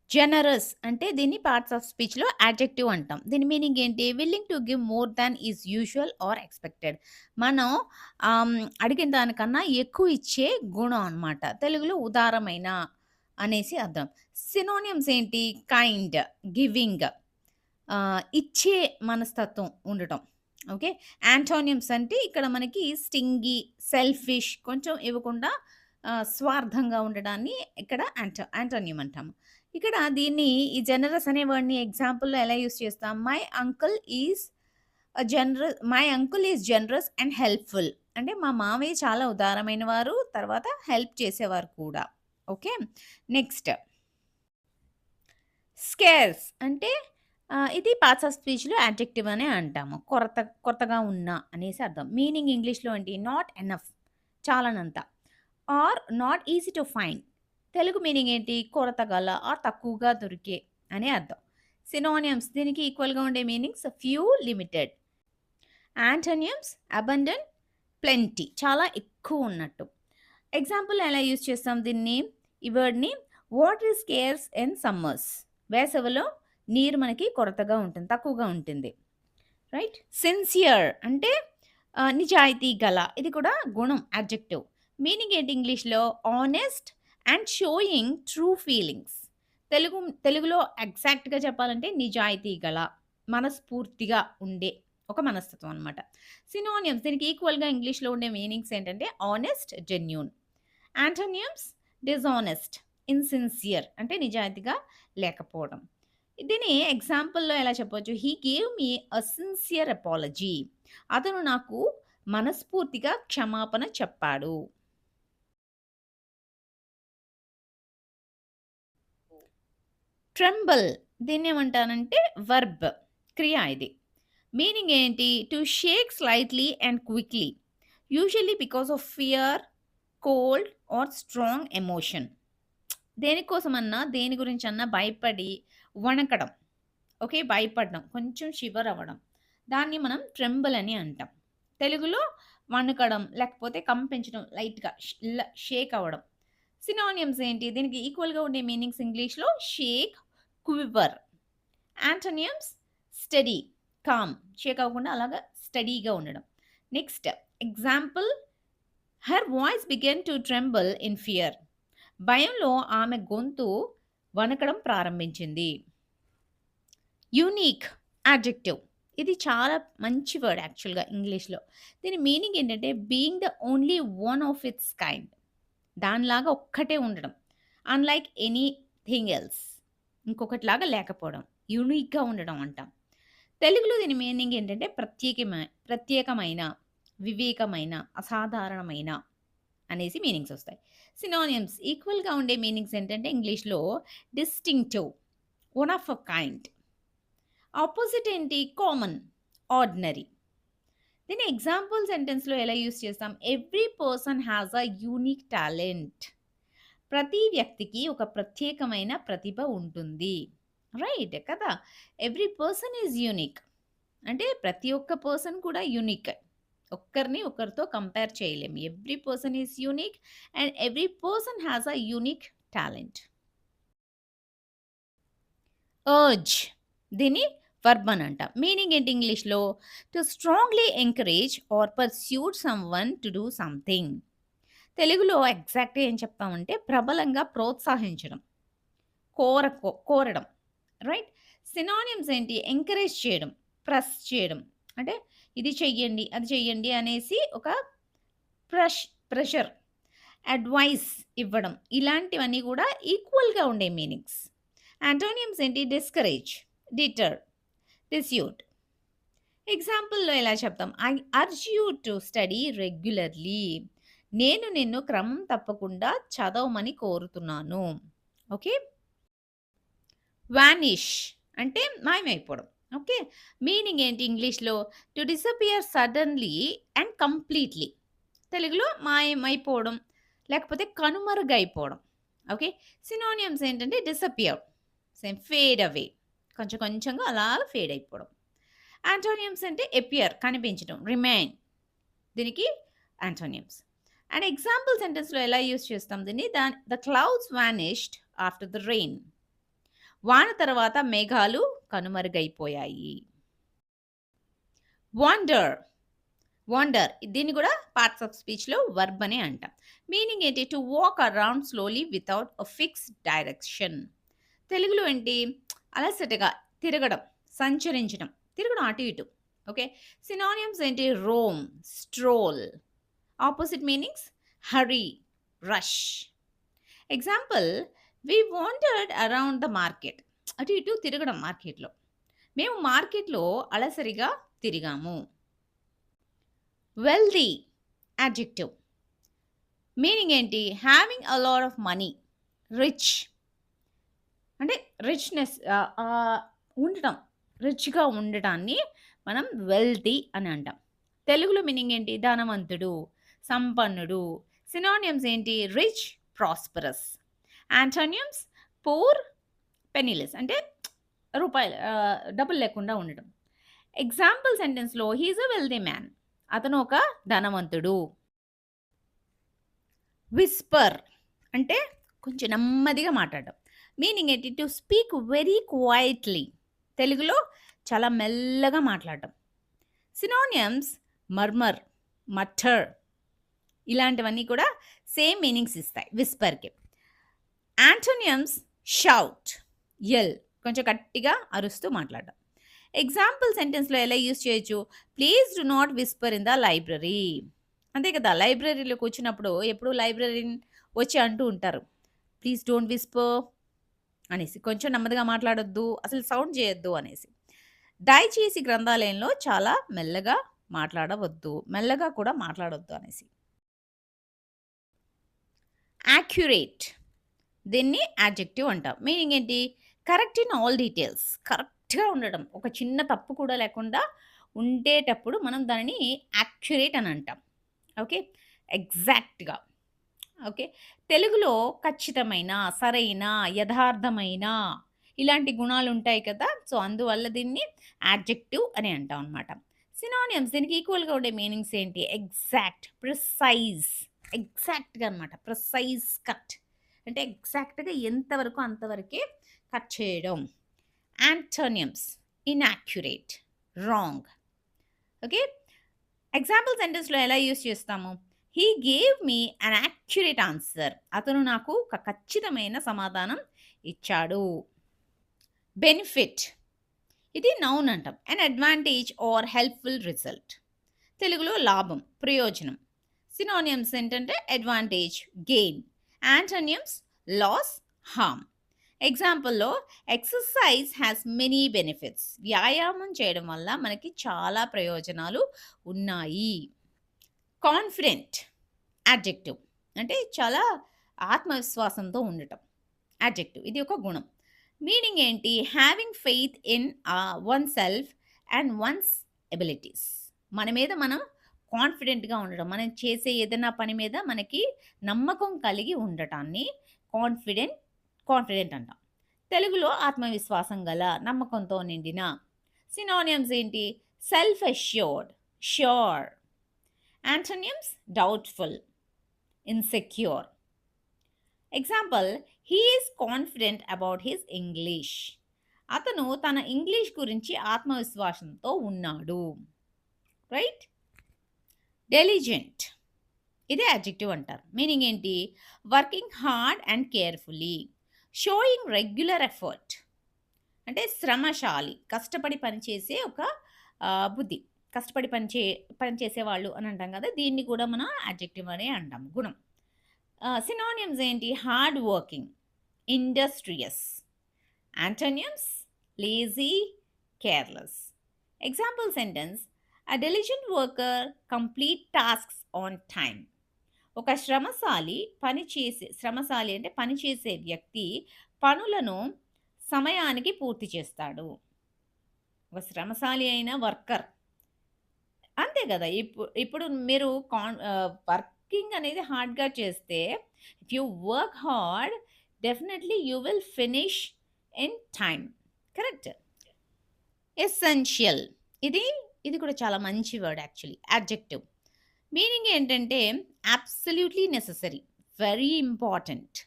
Generous అంటే దీన్ని parts of స్పీచ్‌లో adjective అంటాం. దీని మీనింగ్ ఏంటి? Willing to give more than is usual or expected. మనం అడిగిన దానికన్నా ఎక్కువ ఇచ్చే గుణం అన్నమాట. తెలుగులో ఉదారమైన అనేసి అర్థం. సినోనిమ్స్ ఏంటి? కైండ్, గివింగ్, ఇచ్చే మనస్తత్వం ఉండటం. ఓకే. యాంటోనిమ్స్ అంటే ఇక్కడ మనకి స్టింగీ, సెల్ఫిష్ కొంచెం ఇవ్వకుండా స్వార్థంగా ఉండడాన్ని ఇక్కడ యాంటోనిమ్ అంటాము. ఇక్కడ దీన్ని ఈ జనరస్ అనే వర్డ్‌ని ఎగ్జాంపుల్‌లో ఎలా యూజ్ చేస్తాం? My uncle is generous and helpful. అంటే మా మామయ్య చాలా ఉదారమైన వారు. తర్వాత హెల్ప్ చేసేవారు కూడా. ఓకే. నెక్స్ట్ స్కేర్స్ అంటే ఇది పార్ట్స్ ఆఫ్ స్పీచ్‌లో యాడ్జెక్టివ్ అనే అంటాము. కొరతగా ఉన్న అనేసి అర్థం. మీనింగ్ ఇంగ్లీష్‌లో ఏంటి? నాట్ ఎనఫ్ చాలనంత. Or not easy to find. Telugu meaning ఏంటి? కొరత గల ఆర్ తక్కువగా దొరికే అని అర్థం. సినోనిమ్స్ దీనికి ఈక్వల్‌గా ఉండే meanings few, limited. Antonyms abundant, plenty చాలా ఎక్కువ ఉన్నట్టు. ఎగ్జాంపుల్ ఎలా యూజ్ చేస్తాం దీన్ని? ఈ వర్డ్‌ని water is scarce in summers. వేసవిలో నీరు మనకి కొరతగా ఉంటుంది. తక్కువగా ఉంటుంది. రైట్? సిన్సియర్ అంటే నిజాయితీ గల. ఇది కూడా గుణం యాడ్జెక్టివ్. మీనింగ్ ఏంటి ఇంగ్లీష్‌లో? Honest and sowing true feelings. తెలుగులో ఎగ్జాక్ట్‌గా చెప్పాలంటే నిజాయితీ గల, మనస్ఫూర్తిగా ఉండే ఒక మనస్తత్వం అనమాట. సినోనిమ్స్ దీనికి ఈక్వల్‌గా ఇంగ్లీష్‌లో ఉండే మీనింగ్స్ ఏంటంటే honest, genuine. Antonyms dishonest, insincere అంటే నిజాయితీగా లేకపోవడం. దీన్ని ఎగ్జాంపుల్‌లో ఎలా చెప్పొచ్చు? హి gave me a sincere apology. అతను నాకు మనస్ఫూర్తిగా క్షమాపణ చెప్పాడు. ట్రెంబల్ దీన్నేమంటానంటే వర్బ్, క్రియ ఇది. మీనింగ్ ఏంటి? To shake slightly and quickly. Usually because of fear, cold or strong emotion. దేనికోసమన్నా, దేని గురించన్నా భయపడి వణకడం. ఓకే. భయపడడం. కొంచెం షివర్ అవ్వడం. దాన్ని మనం ట్రెంబల్ అని అంటాం. తెలుగులో వణకడం, లేకపోతే కంపించడం లైట్‌గా షేక్ అవ్వడం. సినోనిమ్స్ ఏంటి? దీనికి ఈక్వల్‌గా ఉండే మీనింగ్స్ ఇంగ్లీష్‌లో shake, quiver. Antonyms steady, calm shake అవ్వకుండా అలాగా స్టడీగా ఉండడం. Next example her voice began to tremble in fear. భయంలో ఆమె గొంతు వణకడం ప్రారంభించింది. Unique adjective. ఇది చాలా మంచి వర్డ్ యాక్చువల్‌గా ఇంగ్లీష్‌లో. దీని మీనింగ్ ఏంటంటే being the only one of its kind. దానిలాగా ఒక్కటే ఉండడం. Unlike anything else. ఇంకొకటిలాగా లేకపోవడం. యూనిక్‌గా ఉండడం అంటాం. తెలుగులో దీని మీనింగ్ ఏంటంటే ప్రత్యేకమైన, వివేకమైన, అసాధారణమైన అనేసి మీనింగ్స్ వస్తాయి. సినోనిమ్స్ ఈక్వల్‌గా ఉండే మీనింగ్స్ ఏంటంటే ఇంగ్లీష్‌లో distinctive, one of a kind. Opposite ఏంటి? Common, ordinary. దీన్ని ఎగ్జాంపుల్ సెంటెన్స్‌లో ఎలా యూజ్ చేస్తాం? Every person has a unique talent. ప్రతి వ్యక్తికి ఒక ప్రత్యేకమైన ప్రతిభ ఉంటుంది. రైట్ కదా! Every person is unique. అంటే ప్రతి ఒక్క పర్సన్ కూడా యూనిక్. ఒక్కరిని ఒకరితో కంపేర్ చేయలేము. Every person is unique and every person has a unique talent. Urge దీన్ని వర్బ్ అని అంటాం. మీనింగ్ ఏంటి ఇంగ్లీష్‌లో? To strongly encourage are pursuit someone to do something. తెలుగులో ఎగ్జాక్ట్‌గా ఏం చెప్తామంటే ప్రబలంగా ప్రోత్సహించడం, కోరడం. రైట్? సినోనిమ్స్ ఏంటి? ఎంకరేజ్ చేయడం, ప్రెస్ చేయడం. అంటే ఇది చెయ్యండి, అది చెయ్యండి అనేసి ఒక ప్రష్ ప్రెషర్, అడ్వైస్ ఇవ్వడం. ఇలాంటివన్నీ కూడా ఈక్వల్‌గా ఉండే మీనింగ్స్. యాంటోనియమ్స్ ఏంటి? Discourage, deter, dissuade. ఎగ్జాంపుల్‌లో ఎలా చెప్తాం? I urge you to study రెగ్యులర్‌లీ. నేను నిన్ను క్రమం తప్పకుండా చదవమని కోరుతున్నాను. ఓకే. వానిష్ అంటే మాయమైపోవడం. ఓకే. మీనింగ్ ఏంటి ఇంగ్లీష్‌లో? To disappear suddenly and completely. తెలుగులో మాయమైపోవడం, లేకపోతే కనుమరుగైపోవడం. ఓకే. సినోనియమ్స్ ఏంటంటే డిసపియర్, సేమ్ ఫేడ్ అవే. కొంచెం కొంచెంగా అలా ఫేడ్ అయిపోవడం. యాంటోనియమ్స్ అంటే అపియర్ కనిపించడం, రిమైన్. దీనికి యాంటోనియమ్స్. అండ్ ఎగ్జాంపుల్ సెంటెన్స్‌లో ఎలా యూజ్ చేస్తాం దీన్ని? The clouds vanished after the rain. వాన తర్వాత మేఘాలు కనుమరుగైపోయాయి. వాండర్, వాండర్ దీన్ని కూడా పార్ట్స్ ఆఫ్ స్పీచ్‌లో వర్బ్ అనే అంటాం. మీనింగ్ ఏంటి? To walk around slowly without a fixed direction. తెలుగులో ఏంటి? అలసటగా తిరగడం, సంచరించడం, తిరగడం అటు ఇటు. ఓకే. సినానిమ్స్ ఏంటి? Roam, stroll. Opposite meanings hurry, rush. Example, we wandered around the market. అటు ఇటు తిరగడం మార్కెట్‌లో. మేము మార్కెట్‌లో అలసరిగా తిరిగాము. Wealthy adjective. మీనింగ్ ఏంటి? Having a lot of money, rich. అంటే రిచ్‌నెస్ ఉండటం, రిచ్‌గా ఉండటాన్ని మనం వెల్తీ అని అంటాం. తెలుగులో మీనింగ్ ఏంటి? ధనవంతుడు, సంపన్నుడు. సినానిమ్స్ ఏంటి? Rich, prosperous. Antonyms poor, penniless. అంటే డబ్బులు లేకుండా ఉండటం. ఎగ్జాంపుల్ సెంటెన్స్‌లో he is a wealthy man. అతను ఒక ధనవంతుడు. విస్పర్ అంటే కొంచెం నెమ్మదిగా మాట్లాడడం. మీనింగ్ ఏంటి? To speak very quietly. తెలుగులో చాలా మెల్లగా మాట్లాడడం. Synonyms murmur, mutter. ఇలాంటివన్నీ కూడా సేమ్ మీనింగ్స్ ఇస్తాయి విస్పర్‌కి. Antonyms shout, L. కొంచెం గట్టిగా అరుస్తూ మాట్లాడడం. ఎగ్జాంపుల్ సెంటెన్స్‌లో ఎలా యూజ్ చేయొచ్చు? Please do not Whisper in the library. అంతే కదా! లైబ్రరీలో కూర్చున్నప్పుడు ఎప్పుడు లైబ్రరీన్ వచ్చి అంటూ ఉంటారు. ప్లీజ్ డోంట్ విస్పర్ అనేసి. కొంచెం నెమ్మదిగా మాట్లాడొద్దు, అసలు సౌండ్ చేయొద్దు అనేసి. దయచేసి గ్రంథాలయంలో చాలా మెల్లగా మాట్లాడవద్దు, మెల్లగా కూడా మాట్లాడొద్దు అనేసి. యాక్యురేట్ దీన్ని యాడ్జెక్టివ్ అంటాం. మీనింగ్ ఏంటి? Correct in all details. కరెక్ట్‌గా ఉండడం. ఒక చిన్న తప్పు కూడా లేకుండా ఉండేటప్పుడు మనం దానిని యాక్యురేట్ అని అంటాం. ఓకే. ఎగ్జాక్ట్‌గా. ఓకే. తెలుగులో ఖచ్చితమైన, సరైన, యథార్థమైన ఇలాంటి గుణాలు ఉంటాయి కదా! సో, అందువల్ల దీన్ని యాడ్జెక్టివ్ అని అంటాం అనమాట. సినానిమ్స్ దీనికి ఈక్వల్‌గా ఉండే మీనింగ్స్ ఏంటి? Exact, precise. ఎగ్జాక్ట్‌గా అనమాట. Precise cut. అంటే ఎగ్జాక్ట్‌గా ఎంతవరకు అంతవరకే కట్ చేయడం. Antonyms inaccurate, wrong. Okay. Example సెంటెన్స్‌లో ఎలా యూజ్ చేస్తాము? He gave me an accurate answer. అతను నాకు ఒక ఖచ్చితమైన సమాధానం ఇచ్చాడు. బెనిఫిట్ ఇది నౌన్ అంటాం. An advantage or helpful result. తెలుగులో లాభం, ప్రయోజనం. సినానిమ్స్ ఏంటంటే advantage, gain. Antonyms loss, harm. ఎగ్జాంపుల్‌లో ఎక్సర్సైజ్ హ్యాస్ మెనీ బెనిఫిట్స్. వ్యాయామం చేయడం వల్ల మనకి చాలా ప్రయోజనాలు ఉన్నాయి. Confident adjective. అంటే చాలా ఆత్మవిశ్వాసంతో ఉండటం. యాడ్జెక్టివ్ ఇది ఒక గుణం. మీనింగ్ ఏంటి? Having faith in one self and once abilities. మన మీద మనం కాన్ఫిడెంట్‌గా ఉండడం. మనం చేసే ఏదైనా పని మీద మనకి నమ్మకం కలిగి ఉండటాన్ని కాన్ఫిడెంట్ కాన్ఫిడెంట్ అంటాం. తెలుగులో ఆత్మవిశ్వాసం గల, నమ్మకంతో నిండిన. సినానిమ్స్ ఏంటి? Self assured, sure. Antonyms doubtful, insecure. Example, he is confident about his English. అతను తన ఇంగ్లీష్ గురించి ఆత్మవిశ్వాసంతో ఉన్నాడు. రైట్? డెలిజెంట్ ఇదే అడ్జెక్టివ్ అంటారు. మీనింగ్ ఏంటి? Working hard and carefully, showing regular effort. అంటే శ్రమశాలి, కష్టపడి పనిచేసే ఒక బుద్ధి. కష్టపడి పనిచేసేవాళ్ళు అని అంటాం కదా! దీన్ని కూడా మనం అడ్జెక్టివ్ అనే అంటాం, గుణం. సినానిమ్స్ ఏంటి? Hard working, industrious. Antonyms lazy, careless. Example sentence, a diligent worker complete tasks on time. ఒక శ్రమశాలి అంటే పనిచేసే వ్యక్తి పనులను సమయానికి పూర్తి చేస్తాడు. ఒక శ్రమశాలి అయిన వర్కర్. అంతే కదా! ఇప్పుడు మీరు వర్కింగ్ అనేది హార్డ్‌గా చేస్తే, if you work hard definitely you will finish in time. Correct. Essential ఇది కూడా చాలా మంచి వర్డ్ యాక్చువల్లీ. అడ్జెక్టివ్. మీనింగ్ ఏంటంటే అబ్సల్యూట్‌లీ నెసెసరీ, వెరీ ఇంపార్టెంట్.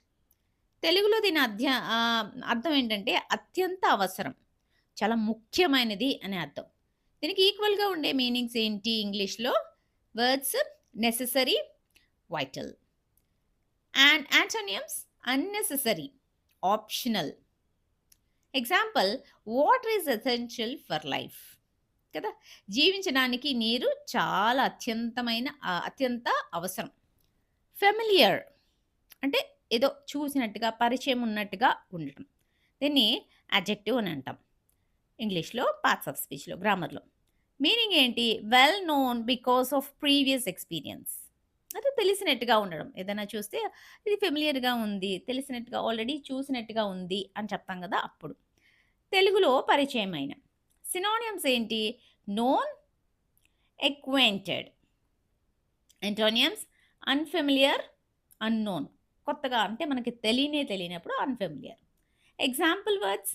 తెలుగులో దీని అర్థం ఏంటంటే అత్యంత అవసరం. చాలా ముఖ్యమైనది అనే అర్థం. దీనికి ఈక్వల్‌గా ఉండే మీనింగ్స్ ఏంటి ఇంగ్లీష్‌లో? Words necessary, vital. And antonyms unnecessary, optional. Example water is essential for life కదా! జీవించడానికి నీరు చాలా అత్యంత అవసరం. ఫెమిలియర్ అంటే ఏదో చూసినట్టుగా, పరిచయం ఉన్నట్టుగా ఉండటం. దీన్ని అడ్జెక్టివ్ అని అంటాం. ఇంగ్లీష్‌లో పార్ట్స్ ఆఫ్ స్పీచ్‌లో, గ్రామర్‌లో. మీనింగ్ ఏంటి? Well known because of previous experience. అంటే తెలిసినట్టుగా ఉండడం. ఏదైనా చూస్తే ఇది ఫెమిలియర్‌గా ఉంది, తెలిసినట్టుగా ఆల్రెడీ చూసినట్టుగా ఉంది అని చెప్తాం కదా! అప్పుడు. తెలుగులో పరిచయమైన. సినోనిమ్స్ ఏంటి? Known, acquainted. Antonyms unfamiliar, unknown. కొత్తగా అంటే మనకి తెలియనప్పుడు unfamiliar. Example words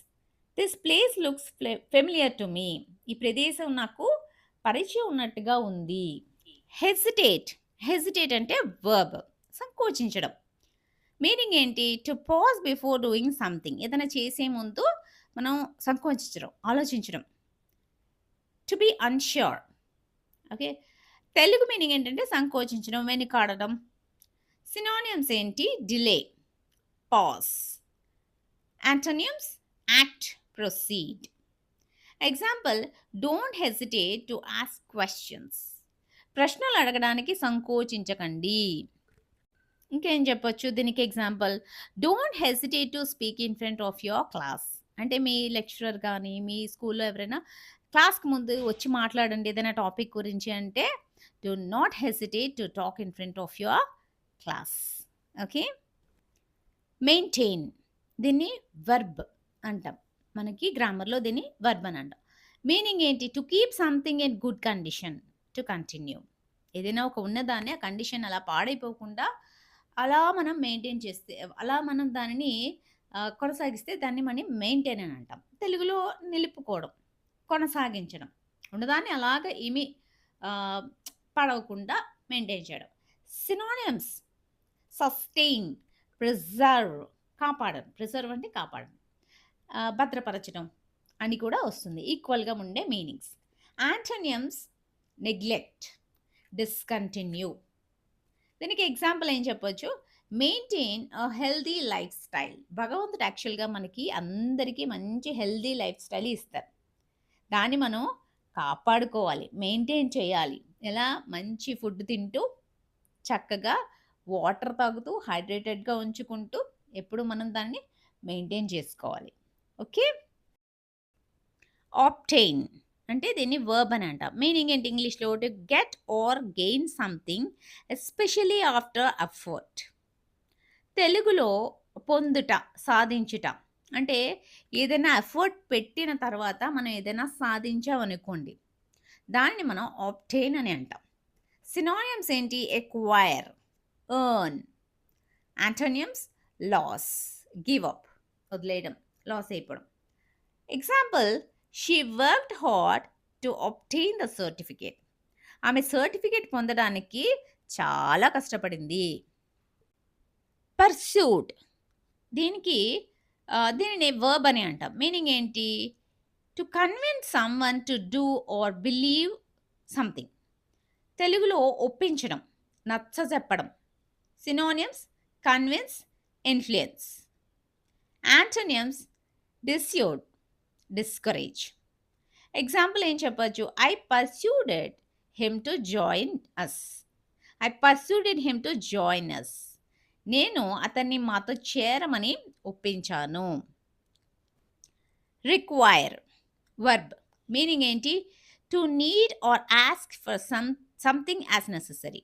this place looks familiar to me. ఈ ప్రదేశం నాకు పరిచయం ఉన్నట్టుగా ఉంది. హెసిటేట్. హెసిటేట్ అంటే వర్బ్, సంకోచించడం. మీనింగ్ ఏంటి? To pause before doing something. ఏదైనా చేసే ముందు మనం సంకోచించడం, ఆలోచించడం. To be unsure. Okay. Telugu meaning ఏంటంటే సంకోచించడం, వెనుకాడడం. సినోనిమ్స్ ఏంటి? Delay, pause. Antonyms act, proceed. Example don't hesitate to ask questions. ప్రశ్నలు అడగడానికి సంకోచించకండి. ఇంకేం చెప్పొచ్చు దీనికి example? Don't hesitate to speak in front of your class. అంటే మీ లెక్చరర్ కానీ, మీ స్కూల్లో ఎవరైనా క్లాస్‌కి ముందు వచ్చి మాట్లాడండి ఏదైనా టాపిక్ గురించి అంటే, do not hesitate to talk in front of your class. Okay. Maintain. దీన్ని వర్బ్ అంటాం. మనకి గ్రామర్‌లో దీన్ని వర్బ్ అని అంటాం. మీనింగ్ ఏంటి? To keep something in good condition, to continue. ఏదైనా ఒక ఉన్నదాన్ని ఆ కండిషన్ అలా పాడైపోకుండా అలా మనం మెయింటైన్ చేస్తే, అలా మనం దానిని కొనసాగిస్తే దాన్ని మనం మెయింటైన్ అని అంటాం. తెలుగులో నిలుపుకోవడం, కొనసాగించడం. ఉన్నదాన్ని అలాగా ఆహ్, పడవకుండా మెయింటైన్ చేయడం. సినోనిమ్స్ సస్టెయిన్, ప్రిజర్వ్, కాపాడడం. ప్రిజర్వ్ అంటే కాపాడడం. భద్రపరచడం అని కూడా వస్తుంది. ఈక్వల్‌గా ఉండే మీనింగ్స్. Antonyms neglect, discontinue. దీనికి ఎగ్జాంపుల్ ఏం చెప్పొచ్చు? Maintain a healthy life style. భగవంతుడు యాక్చువల్‌గా మనకి అందరికీ మంచి హెల్తీ లైఫ్ స్టైల్ ఇస్తారు. దాన్ని మనం కాపాడుకోవాలి, మెయింటైన్ చేయాలి. ఎలా? మంచి ఫుడ్ తింటూ, చక్కగా వాటర్ తాగుతూ, హైడ్రేటెడ్‌గా ఉంచుకుంటూ ఎప్పుడు మనం దాన్ని మెయింటైన్ చేసుకోవాలి. ఓకే. ఆబ్టెయిన్ అంటే దీన్ని వర్బ్ అని అంటాం. మీనింగ్ ఏంటి ఇంగ్లీష్‌లో? To get or gain something especially after effort. తెలుగులో పొందుట, సాధించుట. అంటే ఏదైనా ఎఫర్ట్ పెట్టిన తర్వాత మనం ఏదైనా సాధించామనుకోండి, దాన్ని మనం ఆబ్టెయిన్ అని అంటాం. సినోనిమ్స్ ఏంటి? Acquire, earn. Antonyms loss, give up, వదిలేయడం, లాస్ అయిపోవడం. Example she worked hard to obtain the certificate. ఆమె సర్టిఫికేట్ పొందడానికి చాలా కష్టపడింది. పర్సూట్. దీనిని వర్బ్ అని అంటాం. మీనింగ్ ఏంటి? To convince someone to do or believe something. తెలుగులో ఒప్పించడం, నచ్చజెప్పడం. Synonyms convince, influence. Antonyms dissuade, discourage. Example ఏం చెప్పొచ్చు? I persuaded him to join us. I persuaded him to join us. నేను అతన్ని మాతో చేరమని ఒప్పించాను. Require verb. మీనింగ్ ఏంటి? To need or ask for something as necessary.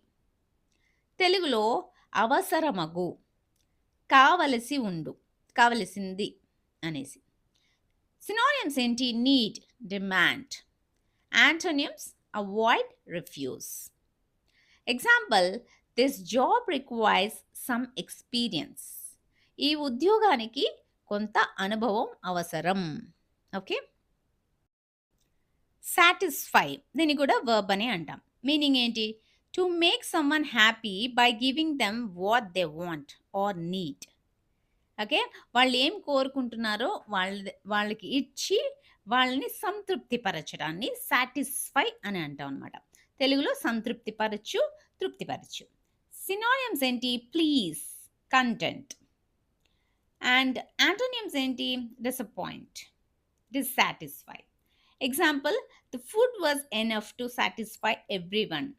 తెలుగులో అవసరమగు, కావలసి ఉండు, కావలసింది అనేసి. సినోనిమ్స్ ఏంటి? Need, demand. Antonyms avoid, refuse. Example this job requires some experience. ఈ ఉద్యోగానికి కొంత అనుభవం అవసరం. ఓకే. సాటిస్ఫై. దీన్ని కూడా వర్బ్ అని అంటాం. మీనింగ్ ఏంటి? To make someone happy by giving them what they want or need. Okay. వాళ్ళు ఏం కోరుకుంటున్నారో వాళ్ళకి ఇచ్చి వాళ్ళని సంతృప్తి పరచడాన్ని సాటిస్ఫై అని అంటాం అనమాట. తెలుగులో సంతృప్తి పరచు, తృప్తిపరచు. సినోనిమ్స్ ఏంటి? Please, content. అండ్ యాంటోనిమ్స్ ఏంటి? Disappoint, dissatisfy. Example, the food was enough to satisfy everyone.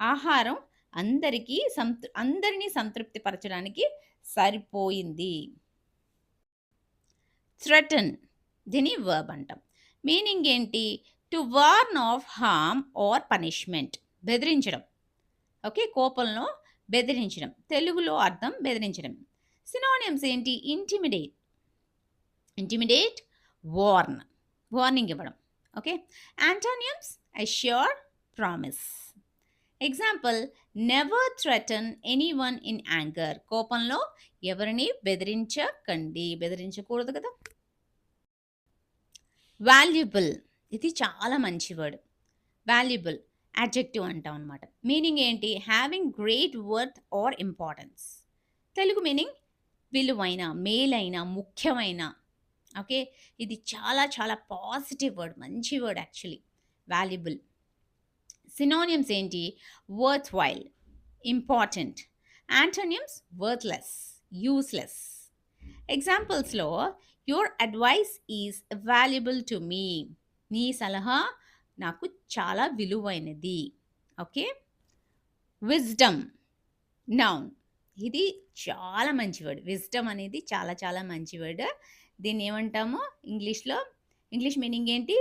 ఆహారం అందరినీ సంతృప్తి పరచడానికి సరిపోయింది. థ్రెటన్, దీని వర్బ్ అంటాం. మీనింగ్ ఏంటి? To warn of harm or punishment, బెదిరించడం. ఓకే, కోపంలో బెదిరించడం. తెలుగులో అర్థం బెదిరించడం. సినోనిమ్స్ ఏంటి? ఇంటిమిడేట్, ఇంటిమిడేట్, వార్న్, వార్నింగ్ ఇవ్వడం. Okay. Antonyms assure, promise. Example, never threaten anyone in anger. కోపంలో ఎవరిని బెదిరించకూడదు కదా. వాల్యుబుల్, ఇది చాలా మంచి వర్డ్. వాల్యుబుల్ యాడ్జెక్టివ్ అంటాం అనమాట. మీనింగ్ ఏంటి? Having great worth or importance. Telugu meaning విలువైన, మేలైన, ముఖ్యమైన. ఓకే, ఇది చాలా చాలా పాజిటివ్ వర్డ్, మంచి వర్డ్ యాక్చువల్లీ, వాల్యుబుల్. సినోనిమ్స్ ఏంటి? Worthwhile, important. Antonyms worthless, useless. ఎగ్జాంపుల్స్లో your advice is valuable to me. నీ సలహా నాకు చాలా విలువైనది. ఓకే. Wisdom, noun. ఇది చాలా మంచి వర్డ్. విజ్డమ్ అనేది చాలా చాలా మంచి వర్డ్. దీన్ని ఏమంటాము ఇంగ్లీష్లో? ఇంగ్లీష్ మీనింగ్ ఏంటి?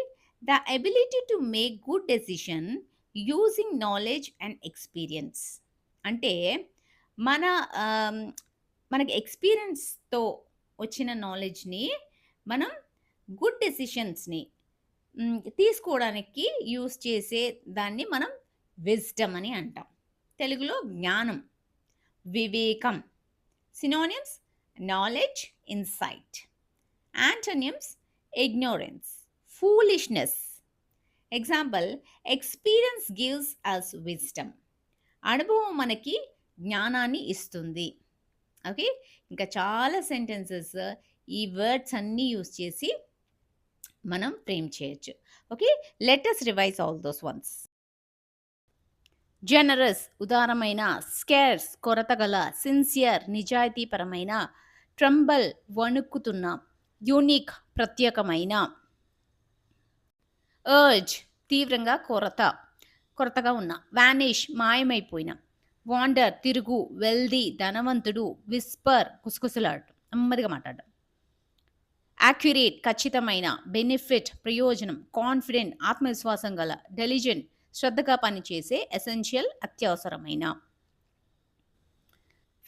The ability to make good decision using knowledge and experience. అంటే మనకి ఎక్స్పీరియన్స్తో వచ్చిన నాలెడ్జ్ని మనం గుడ్ డెసిషన్స్ని తీసుకోవడానికి యూజ్ చేసే దాన్ని మనం విజ్డమ్ అని అంటాం. తెలుగులో జ్ఞానం, వివేకం. Synonyms knowledge, insight. Antonyms ignorance, foolishness. Example, experience gives us wisdom. అనుభవం మనకి జ్ఞానాన్ని ఇస్తుంది. ఓకే, ఇంకా చాలా సెంటెన్సెస్ ఈ వర్డ్స్ అన్నీ యూజ్ చేసి మనం ఫ్రేమ్ చేయొచ్చు. Okay, let us revise all those ones. Generous, ఉదారమైన. స్కేర్స్, కొరతగల. సిన్సియర్, నిజాయితీపరమైన. ట్రంబల్, వణుకుతున్న. యూనిక్, ప్రత్యేకమైన. అర్జ్, తీవ్రంగా కొరతగా ఉన్న. వానిష్, మాయమైపోయిన. వాండర్, తిరుగు. వెల్దీ, ధనవంతుడు. విస్పర్, కుసకుసలాడటం, నెమ్మదిగా మాట్లాడడం. యాక్యురేట్, ఖచ్చితమైన. బెనిఫిట్, ప్రయోజనం. కాన్ఫిడెంట్, ఆత్మవిశ్వాసం గల. డెలిజెంట్, శ్రద్ధగా పనిచేసే, ఎసెన్షియల్, అత్యవసరమైన.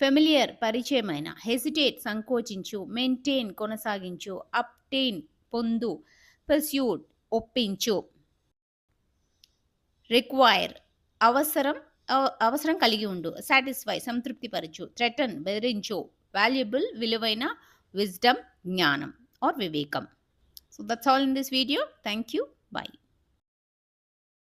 ఫెమిలియర్, పరిచయమైన. హెసిటేట్, సంకోచించు. మెయింటైన్, కొనసాగించు. అప్టైన్, పొందు. పర్స్యూట్, ఒప్పించు. రిక్వైర్, అవసరం కలిగి ఉండు. సాటిస్ఫై, సంతృప్తిపరచు. థ్రెటన్, బెదిరించు. వాల్యుబుల్, విలువైన. విజ్డమ్, జ్ఞానం or vivekam. So that's all in this video. Thank you. Bye.